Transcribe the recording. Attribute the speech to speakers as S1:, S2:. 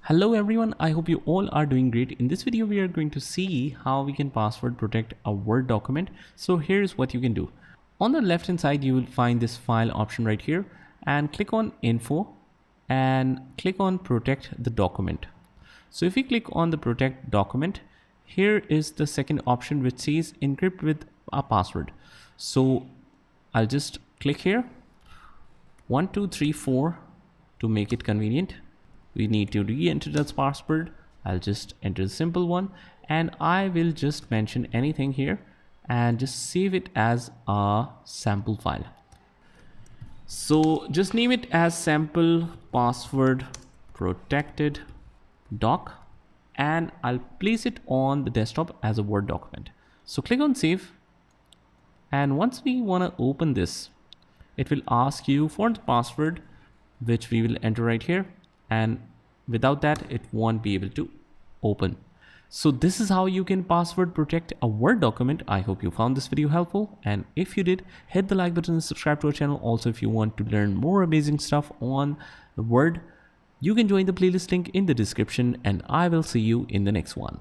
S1: Hello everyone, I hope you all are doing great. In this video, we are going to see how we can password protect a Word document. So here's what you can do. On the left hand side, you will find this file option right here and click on info and click on protect the document. So if we click on the protect document, here is the second option which says encrypt with a password. So I'll just click here 1 2 3 4 to make it convenient. We need to re-enter this password. I'll just enter a simple one and I will just mention anything here and just save it as a sample file. So just name it as sample password protected doc and I'll place it on the desktop as a Word document. So click on save, and once we want to open this, it will ask you for the password, which we will enter right here, and without that it won't be able to open. So this is how you can password protect a Word document. I hope you found this video helpful, and if you did, hit the like button and subscribe to our channel. Also, if you want to learn more amazing stuff on the Word, you can join the playlist link in the description, and I will see you in the next one.